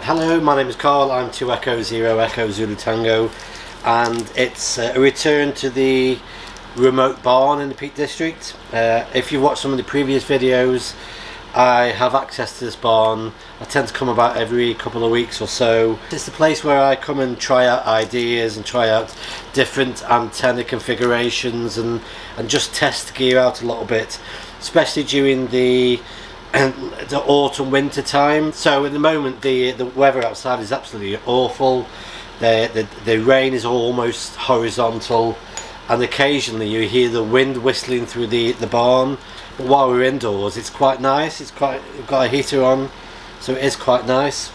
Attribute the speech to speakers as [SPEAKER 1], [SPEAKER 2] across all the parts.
[SPEAKER 1] Hello, my name is Carl. I'm 2 Echo 0 Echo Zulu Tango, and it's a return to the remote barn in the Peak District. If you've watched some of the previous videos, I have access to this barn. I tend to come about every couple of weeks or so. It's the place where I come and try out ideas and try out different antenna configurations and just test the gear out a little bit, especially during the autumn winter time. So at the moment the weather outside is absolutely awful. The rain is almost horizontal, and occasionally you hear the wind whistling through the barn. But while we're indoors, it's quite nice. We've got a heater on, so it is quite nice.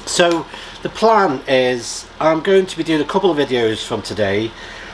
[SPEAKER 1] So the plan is I'm going to be doing a couple of videos from today.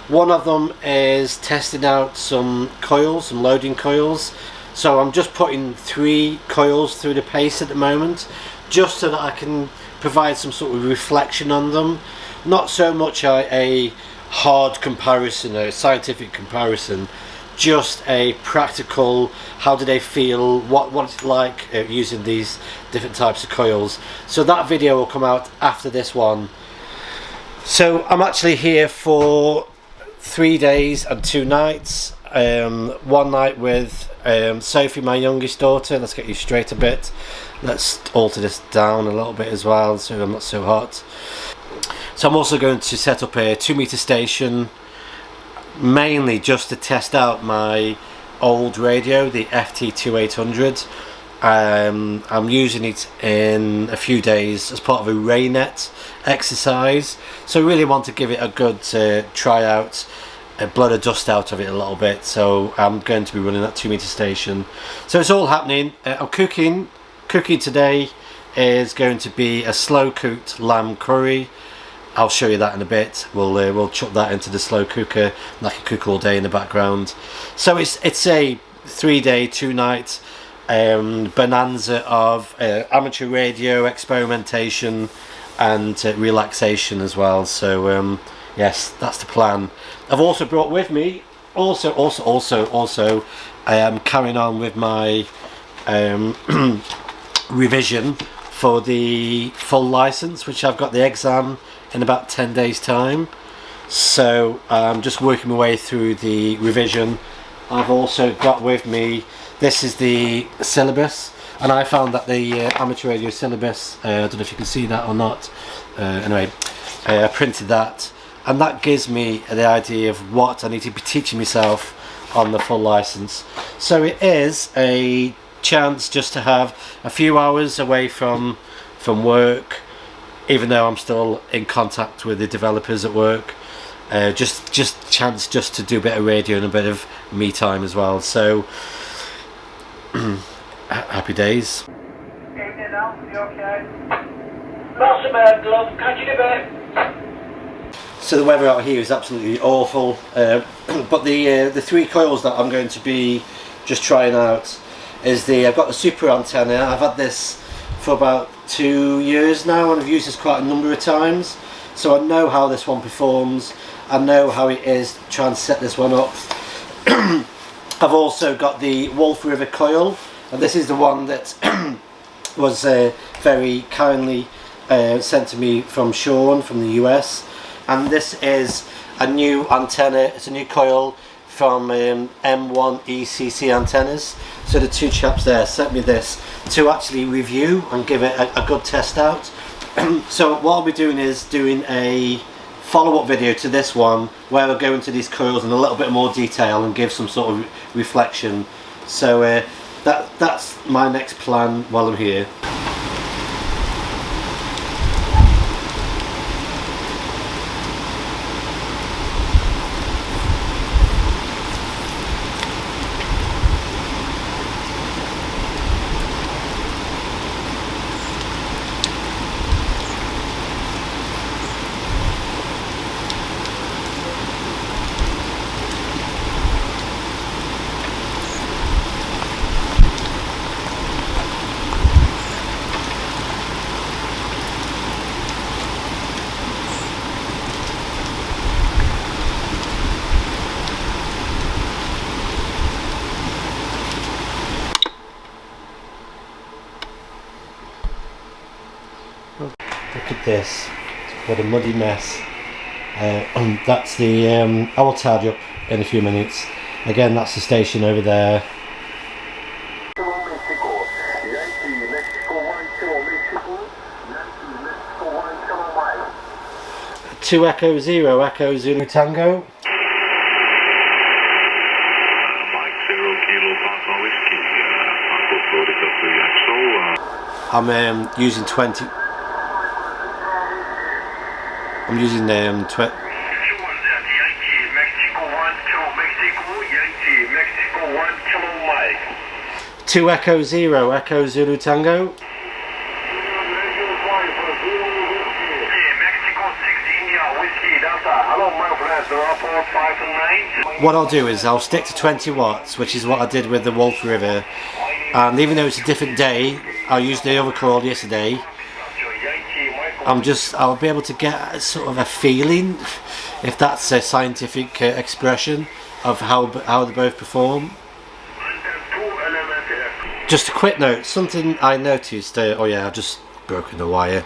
[SPEAKER 1] One of them is testing out some coils, some loading coils. So I'm just putting 3 coils through the pace at the moment, just so that I can provide some sort of reflection on them. Not so much a hard comparison, a scientific comparison, just a practical, how do they feel, what it's like using these different types of coils. So that video will come out after this one. So I'm actually here for 3 days and 2 nights. One night with Sophie, my youngest daughter. Let's get you straight a bit. Let's alter this down a little bit as well so I'm not so hot. So I'm also going to set up a 2 meter station, mainly just to test out my old radio, the FT2800. I'm using it in a few days as part of a raynet exercise, so I really want to give it a good try out, blow the dust out of it a little bit. So I'm going to be running that 2 meter station. So it's all happening. I'm cooking today is going to be a slow cooked lamb curry. I'll show you that in a bit. We'll chuck that into the slow cooker, and I can cook all day in the background. So it's a 3 day 2 night bonanza of amateur radio experimentation and relaxation as well. So yes, that's the plan. I've also brought with me also I am carrying on with my revision for the full license, which I've got the exam in about 10 days time. So I'm just working my way through the revision. I've also got with me, this is the syllabus, and I found that the amateur radio syllabus, I don't know if you can see that or not, anyway, I printed that, and that gives me the idea of what I need to be teaching myself on the full license. So it is a chance just to have a few hours away from work, even though I'm still in contact with the developers at work. Just chance just to do a bit of radio and a bit of me time as well. So happy days.
[SPEAKER 2] Evening, Al. You okay? Lots of bird glove. Catch you in a bit.
[SPEAKER 1] So the weather out here is absolutely awful, but the 3 coils that I'm going to be just trying out is I've got the super antenna. I've had this for about 2 years now, and I've used this quite a number of times, so I know how this one performs. I know how it is to try and set this one up. I've also got the Wolf River coil, and this is the one that was very kindly sent to me from Sean from the US. And this is a new antenna. It's a new coil from M1 ECC antennas. So the 2 chaps there sent me this to actually review and give it a good test out. So what I'll be doing is doing a follow-up video to this one where I'll go into these coils in a little bit more detail and give some sort of reflection. So that's my next plan while I'm here. Look at this. What a muddy mess. That's the. I will tidy up in a few minutes. Again, that's the station over there. 2 Echo 0 Echo Zulu Tango.
[SPEAKER 3] Mike 0 Kilo Papa Whiskey, Uncle Florida 3XO.
[SPEAKER 1] I'm using 20. I'm using 20. 2 Echo 0 Echo Zulu Tango. What I'll do is I'll stick to 20 watts, which is what I did with the Wolf River, and even though it's a different day, I used the other coil yesterday. I'll be able to get sort of a feeling, if that's a scientific expression, of how they both perform. Just a quick note, something I noticed, oh yeah, I've just broken the wire.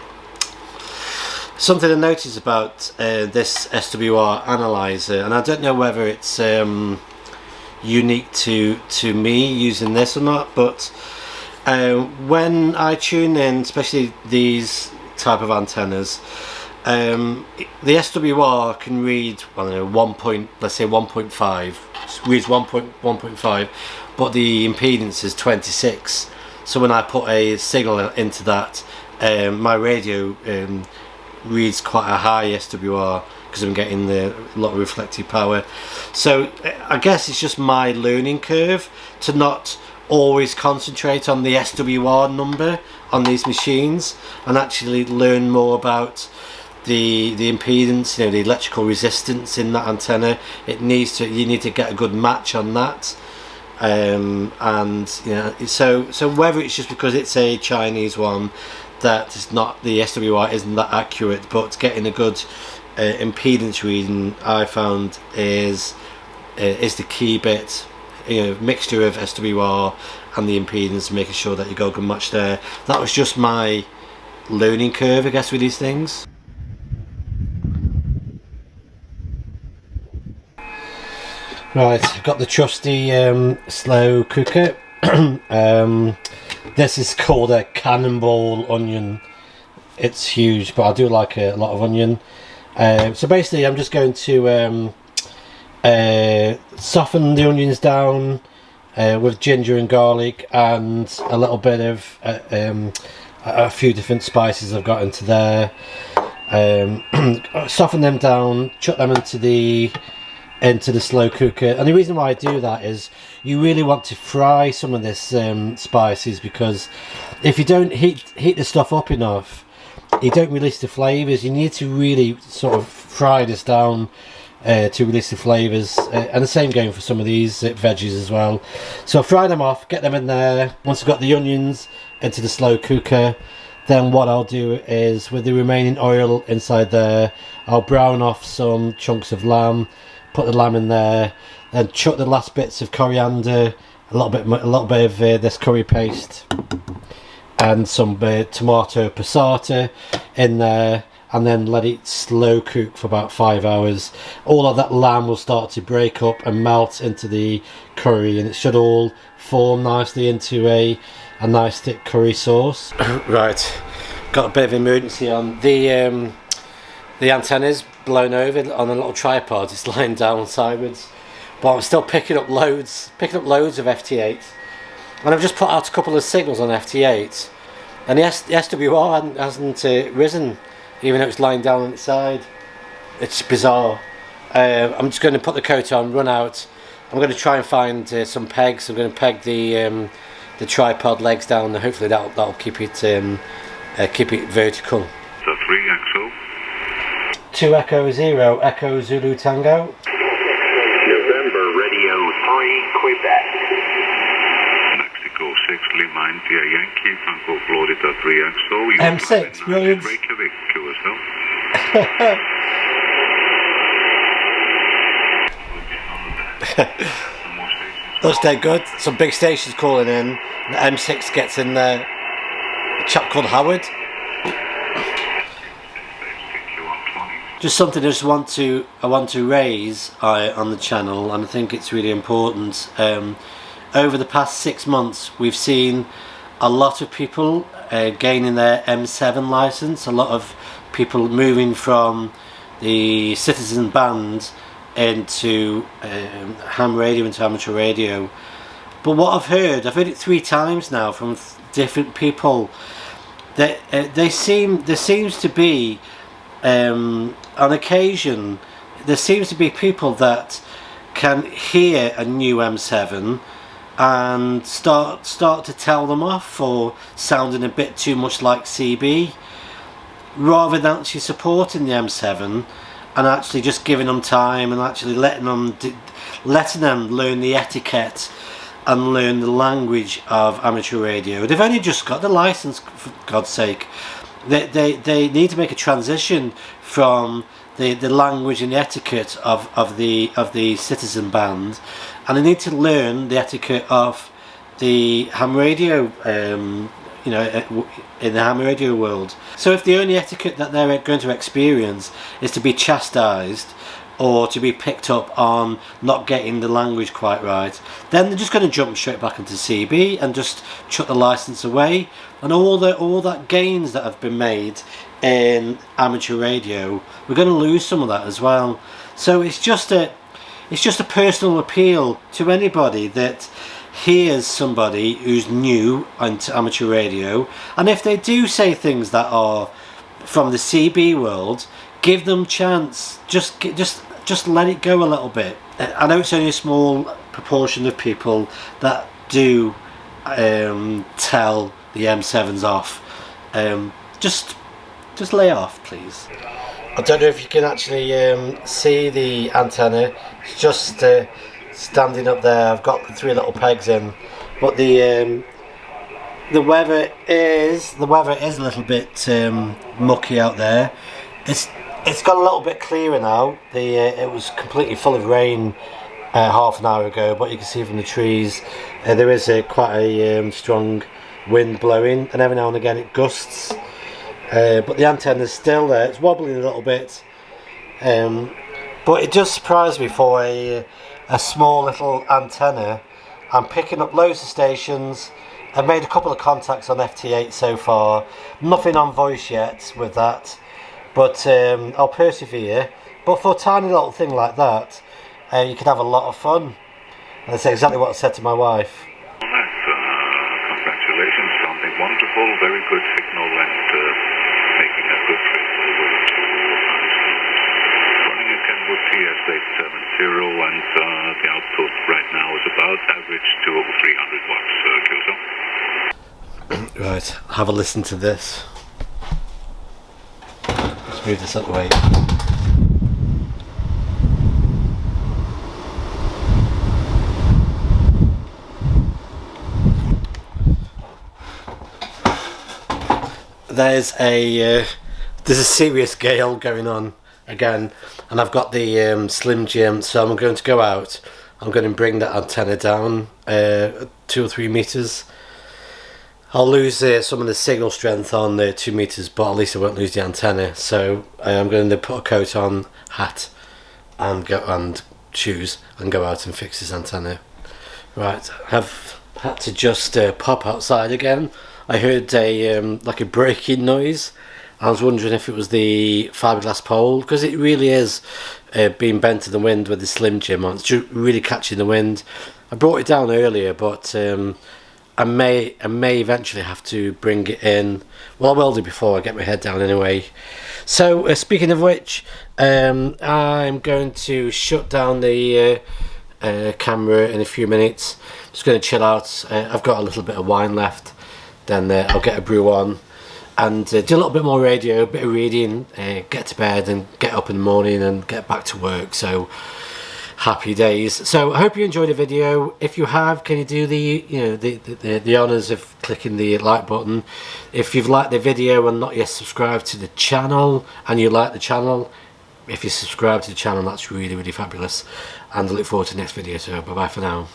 [SPEAKER 1] Something I noticed about this SWR analyzer, and I don't know whether it's unique to me using this or not, but when I tune in, especially these type of antennas, the SWR can read, I don't know, let's say 1.5, reads 1.5, but the impedance is 26. So when I put a signal into that, my radio reads quite a high SWR because I'm getting a lot of reflective power. So I guess it's just my learning curve to not always concentrate on the SWR number on these machines and actually learn more about the impedance, the electrical resistance in that antenna. You need to get a good match on that. And so whether it's just because it's a Chinese one that is not, the SWR isn't that accurate, but getting a good impedance reading, I found is the key bit. Mixture of SWR and the impedance, making sure that you got a good match there. That was just my learning curve, I guess, with these things. Right, I've got the trusty slow cooker. This is called a cannonball onion. It's huge, but I do like a lot of onion. So basically I'm just going to soften the onions down with ginger and garlic and a little bit of a few different spices I've got into there. Soften them down, chuck them into the slow cooker, and the reason why I do that is you really want to fry some of this spices, because if you don't heat the stuff up enough, you don't release the flavors. You need to really sort of fry this down to release the flavors, and the same going for some of these veggies as well. So fry them off, get them in there. Once I've got the onions into the slow cooker, then what I'll do is, with the remaining oil inside there, I'll brown off some chunks of lamb, put the lamb in there, then chuck the last bits of coriander, a little bit of this curry paste, and some tomato passata in there, and then let it slow cook for about 5 hours. All of that lamb will start to break up and melt into the curry, and it should all form nicely into a nice thick curry sauce. Right, got a bit of emergency on. The antenna's blown over on a little tripod. It's lying down sideways, but I'm still picking up loads of FT8, and I've just put out a couple of signals on FT8, and the SWR hasn't risen, even though it's lying down on its side. It's bizarre. I'm just going to put the coat on, run out. I'm going to try and find some pegs. I'm going to peg the tripod legs down, and hopefully that'll keep it vertical.
[SPEAKER 3] The 3XO.
[SPEAKER 1] 2 Echo 0 Echo Zulu Tango.
[SPEAKER 3] November Radio 3 Quebec. Mexico 6 Lima India Yankee Franco Florida 3XO.
[SPEAKER 1] M6, brilliant.
[SPEAKER 3] Reykjavik, QSL.
[SPEAKER 1] That's dead good. Some big stations calling in. The M6 gets in there. A chap called Howard. just something I want to raise on the channel, and I think it's really important. Over the past 6 months, we've seen a lot of people gaining their M7 license, a lot of people moving from the citizen band into ham radio, into amateur radio. But what I've heard it 3 times now from different people, that there seems to be on occasion, there seems to be people that can hear a new M7 and start to tell them off for sounding a bit too much like CB, rather than actually supporting the M7 and actually just giving them time and actually letting them learn the etiquette and learn the language of amateur radio. They've only just got the license, for God's sake. They need to make a transition from the language and the etiquette of the citizen band, and they need to learn the etiquette of the ham radio, you know, in the ham radio world. So if the only etiquette that they're going to experience is to be chastised or to be picked up on not getting the language quite right, then they're just going to jump straight back into CB and just chuck the license away, and all that gains that have been made in amateur radio, we're going to lose some of that as well. So it's just a personal appeal to anybody that hears somebody who's new into amateur radio, and if they do say things that are from the CB world, give them chance. Just let it go a little bit. I know it's only a small proportion of people that do tell the M7s off. Just lay off, please. I don't know if you can actually see the antenna. It's just standing up there. I've got the 3 little pegs in, but the weather is a little bit mucky out there. It's got a little bit clearer now. It was completely full of rain half an hour ago, but you can see from the trees there is quite a strong wind blowing, and every now and again it gusts. But the antenna is still there. It's wobbling a little bit, but it just surprised me for a small little antenna. I'm picking up loads of stations. I've made a couple of contacts on FT8 so far. Nothing on voice yet with that, but I'll persevere. But for a tiny little thing like that, you can have a lot of fun. And that's exactly what I said to my wife.
[SPEAKER 3] Congratulations, sounding wonderful, very good signal, and making a good trip over to Iceland. Running a Kenwood TS870, and the output right now is about average to over 300 watts, QSO.
[SPEAKER 1] Right, have a listen to this. Let's move this out the way. There's a serious gale going on again, and I've got the Slim Jim, so I'm going to go out. I'm going to bring that antenna down 2 or 3 meters. I'll lose some of the signal strength on the 2 meters, but at least I won't lose the antenna. So I'm going to put a coat on, hat, and shoes, and go out and fix this antenna. Right, I've had to just pop outside again. I heard like a breaking noise. I was wondering if it was the fiberglass pole, because it really is being bent to the wind with the Slim Jim on. It's just really catching the wind. I brought it down earlier, but I may eventually have to bring it in. Well, I will do before I get my head down anyway. So speaking of which, I'm going to shut down the camera in a few minutes. Just going to chill out. I've got a little bit of wine left. Then I'll get a brew on and do a little bit more radio, a bit of reading, get to bed and get up in the morning and get back to work. So happy days. So I hope you enjoyed the video. If you have, can you do the honours of clicking the like button? If you've liked the video and not yet subscribed to the channel, and you like the channel, if you subscribe to the channel, that's really, really fabulous. And I look forward to the next video. So bye bye for now.